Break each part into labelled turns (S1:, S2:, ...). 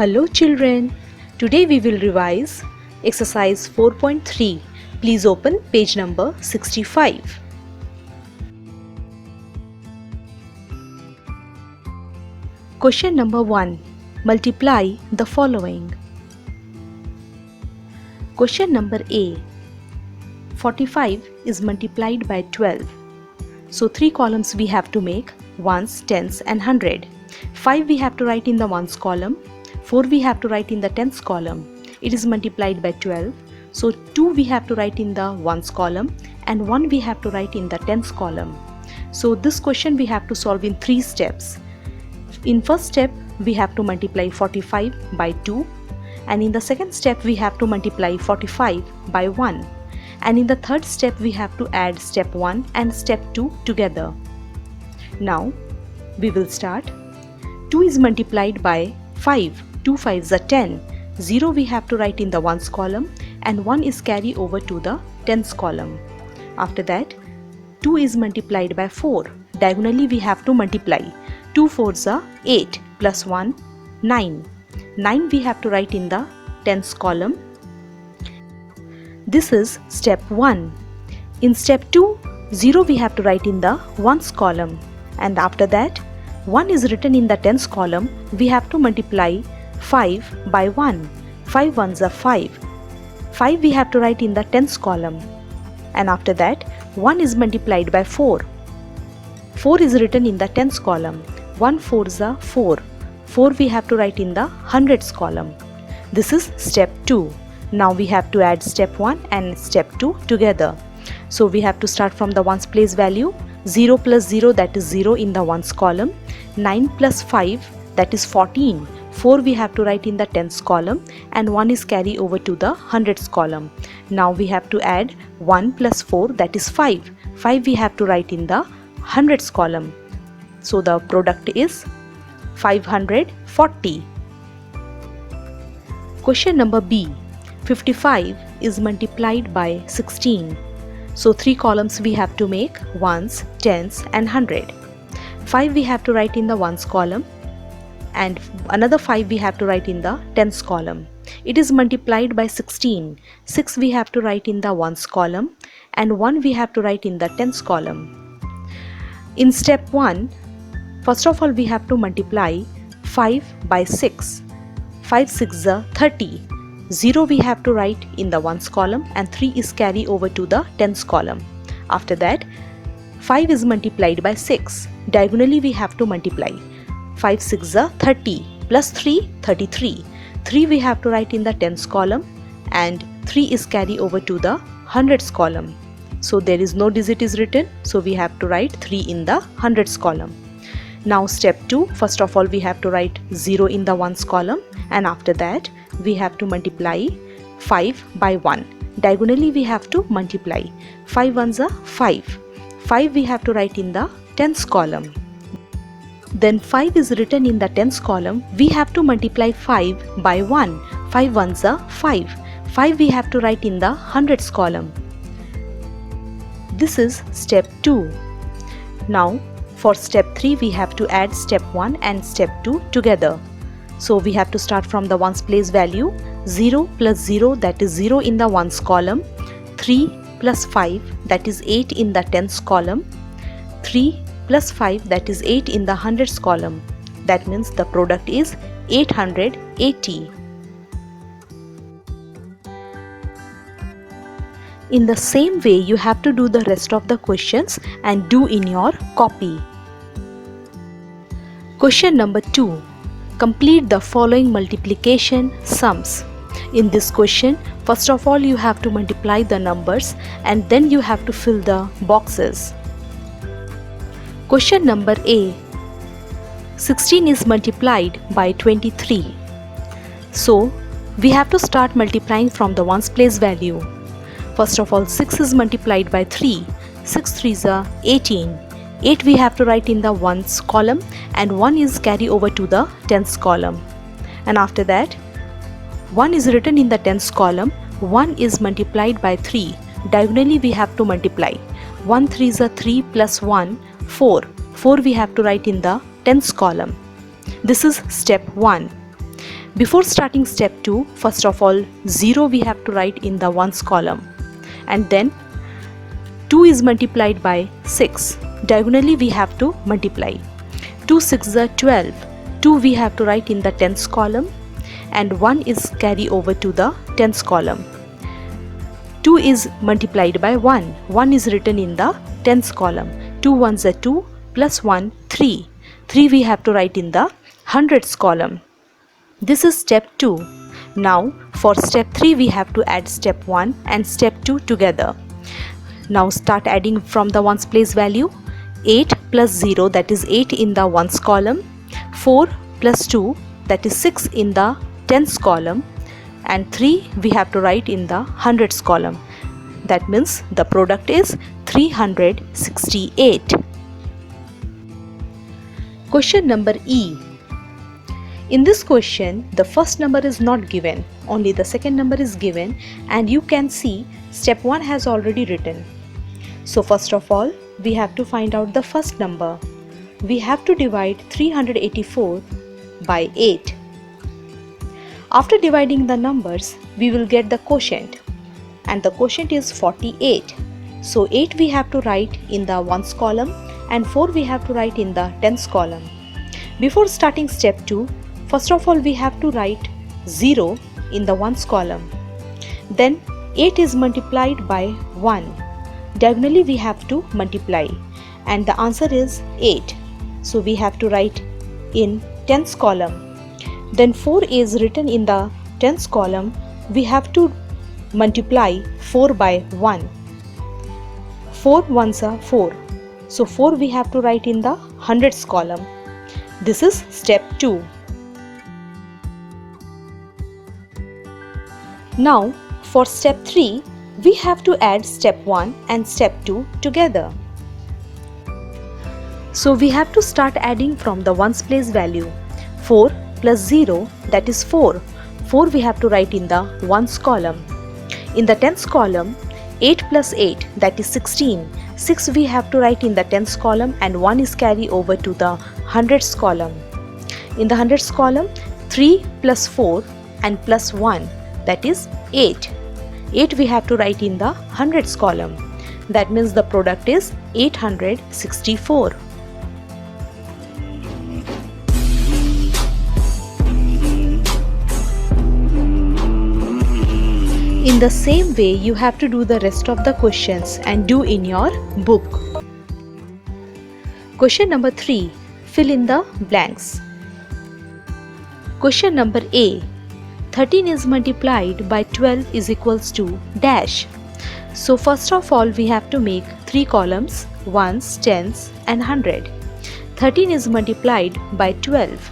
S1: Hello children, today we will revise exercise 4.3. Please open page number 65. Question number 1. Multiply the following. Question number A. 45 is multiplied by 12. So 3 columns we have to make, ones, tens and 100. 5 we have to write in the ones column. 4 we have to write in the tens column. It is multiplied by 12. So 2 we have to write in the ones column and 1 we have to write in the tens column. So this question we have to solve in 3 steps. In first step we have to multiply 45 by 2, and in the second step we have to multiply 45 by 1, and in the third step we have to add step 1 and step 2 together. Now we will start. 2 is multiplied by 5. 2 5s are 10. 0 we have to write in the ones column and 1 is carried over to the tens column. After that 2 is multiplied by 4. Diagonally we have to multiply. 2 4s are 8 plus 1 9. 9 we have to write in the tens column. This is step 1. In step 2, 0 we have to write in the ones column, and after that 1 is written in the tens column. We have to multiply 5 by 1. 5 ones are 5. 5 we have to write in the tens column, and after that 1 is multiplied by 4. 4 is written in the tens column. 1 4s are 4. 4 we have to write in the hundreds column. This is step 2. Now we have to add step 1 and step 2 together. So we have to start from the ones place value. 0 plus 0, that is 0 in the ones column. 9 plus 5, that is 14. 4 we have to write in the tens column and 1 is carried over to the hundreds column. Now we have to add 1 plus 4, that is 5. 5 we have to write in the hundreds column. So the product is 540. Question number B. 55 is multiplied by 16. So 3 columns we have to make, ones, tens and 100. 5 we have to write in the ones column and another 5 we have to write in the tens column. It is multiplied by 16. 6 we have to write in the ones column and 1 we have to write in the tens column. In step 1, first of all we have to multiply 5 by 6. 5 6s are 30. 0 we have to write in the ones column and 3 is carried over to the tens column. After that 5 is multiplied by 6. Diagonally we have to multiply. 5 6s are 30 plus 3 33. 3 we have to write in the tens column and 3 is carried over to the hundreds column. So there is no digit is written, so we have to write 3 in the hundreds column. Now step 2, first of all we have to write 0 in the ones column and after that we have to multiply 5 by 1. Diagonally we have to multiply. 5 ones are 5. 5 we have to write in the tens column. Then 5 is written in the tens column. We have to multiply 5 by 1. 5 ones are 5. 5 we have to write in the hundreds column. This is step 2. Now for step 3 we have to add step 1 and step 2 together. So we have to start from the ones place value. 0 plus 0, that is 0 in the ones column. 3 plus 5, that is 8 in the tens column. 3 plus 5, that is 8 in the hundreds column. That means the product is 880. In the same way you have to do the rest of the questions and do in your copy. Question number 2. Complete the following multiplication sums. In this question, first of all you have to multiply the numbers and then you have to fill the boxes. Question number A. 16 is multiplied by 23. So we have to start multiplying from the ones place value. First of all 6 is multiplied by 3. 6 3s are 18. 8 we have to write in the ones column and 1 is carried over to the tens column. And after that 1 is written in the tens column. 1 is multiplied by 3. Diagonally we have to multiply. 1 3s are 3 plus 1 4. 4 we have to write in the tens column. This is step 1. Before starting step 2, first of all 0 we have to write in the ones column, and then 2 is multiplied by 6. Diagonally we have to multiply. 2 6 are 12. 2 we have to write in the tens column, and 1 is carry over to the tens column. 2 is multiplied by 1. 1 is written in the tens column. 2 ones are 2 plus 1 3. 3 we have to write in the hundreds column. This is step 2. Now for step 3 we have to add step 1 and step 2 together. Now start adding from the ones place value. 8 plus 0, that is 8 in the ones column. 4 plus 2, that is 6 in the tens column, and 3 we have to write in the hundreds column. That means the product is 368. Question number E. In this question, the first number is not given, only the second number is given, and you can see step 1 has already written. So first of all, we have to find out the first number. We have to divide 384 by 8. After dividing the numbers, we will get the quotient, and the quotient is 48. So 8 we have to write in the ones column, and 4 we have to write in the tens column. Before starting step 2, first of all we have to write 0 in the ones column. Then 8 is multiplied by 1. Diagonally we have to multiply, and the answer is 8. So we have to write in tens column. Then 4 is written in the tens column. We have to multiply 4 by 1. 4 ones are 4. So 4 we have to write in the hundreds column. This is step 2. Now for step 3, we have to add step 1 and step 2 together. So we have to start adding from the ones place value. 4 plus 0, that is 4. 4 we have to write in the ones column. In the tens column, 8 plus 8, that is 16. 6 we have to write in the tens column, and 1 is carry over to the hundreds column. In the hundreds column, 3 plus 4 and plus 1, that is 8. 8 we have to write in the hundreds column. That means the product is 864. In the same way, you have to do the rest of the questions and do in your book. Question number 3. Fill in the blanks. Question number A. 13 is multiplied by 12 is equals to dash. So first of all we have to make 3 columns, ones, tens and 100. 13 is multiplied by 12.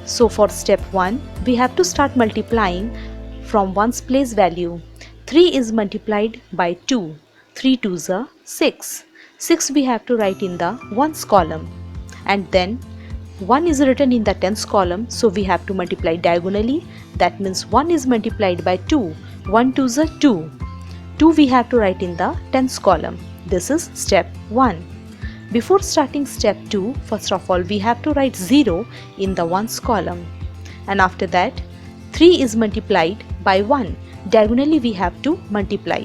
S1: So for step 1 we have to start multiplying from ones place value. 3 is multiplied by 2. 3 twos are 6. 6 we have to write in the ones column, and then 1 is written in the tens column, so we have to multiply diagonally. That means 1 is multiplied by 2. 1 twos are 2. 2 we have to write in the tens column. This is step 1. Before starting step 2, first of all we have to write 0 in the ones column, and after that 3 is multiplied by 1. Diagonally we have to multiply.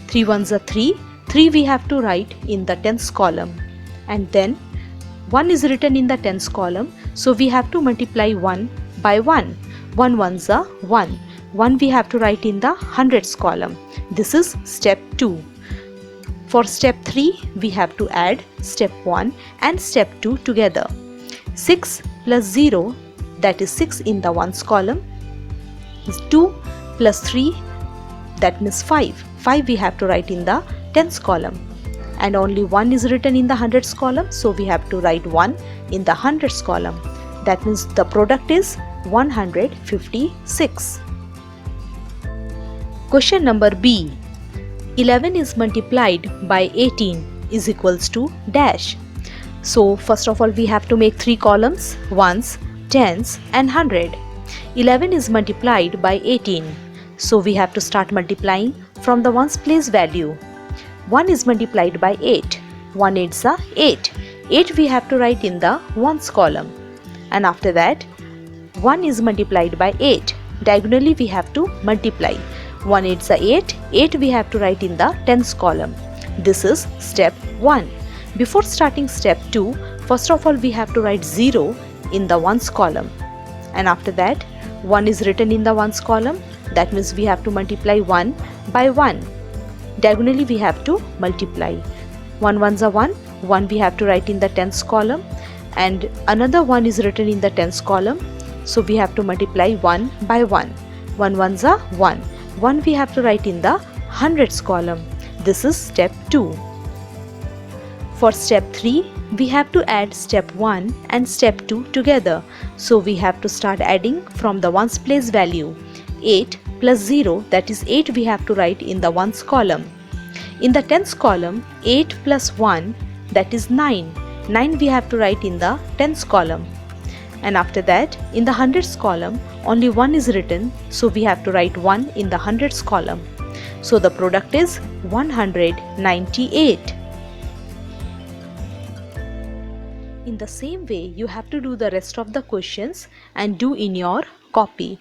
S1: 3 ones are 3. 3 we have to write in the tens column, and then 1 is written in the tens column, so we have to multiply 1 by 1. 1 ones are 1. 1 we have to write in the hundreds column. This is step 2. For step 3, we have to add step 1 and step 2 together. 6 plus 0, that is 6 in the ones column, is 2 plus 3, that means 5. 5 we have to write in the tens column, and only 1 is written in the hundreds column, so we have to write 1 in the hundreds column. That means the product is 156. Question number B. 11 is multiplied by 18 is equals to dash. So first of all we have to make 3 columns, ones, tens and 100. 11 is multiplied by 18. So we have to start multiplying from the ones place value. 1 is multiplied by 8. 1 8s are 8. 8 we have to write in the ones column. And after that 1 is multiplied by 8. Diagonally we have to multiply. 1 8s are 8. 8 we have to write in the tens column. This is step 1. Before starting step 2, first of all we have to write 0 in the ones column. And after that 1 is written in the ones column. That means we have to multiply 1 by 1. Diagonally we have to multiply. 1 ones are 1. 1 we have to write in the tens column. And another 1 is written in the tens column. So we have to multiply 1 by 1. 1 ones are 1. 1 we have to write in the hundreds column. This is step 2. For step 3, we have to add step 1 and step 2 together. So we have to start adding from the ones place value. 8 plus 0, that is 8 we have to write in the ones column. In the tens column, 8 plus 1, that is 9. 9 we have to write in the tens column. And after that, in the hundreds column, only 1 is written, so we have to write 1 in the hundreds column. So the product is 198. In the same way, you have to do the rest of the questions and do in your copy.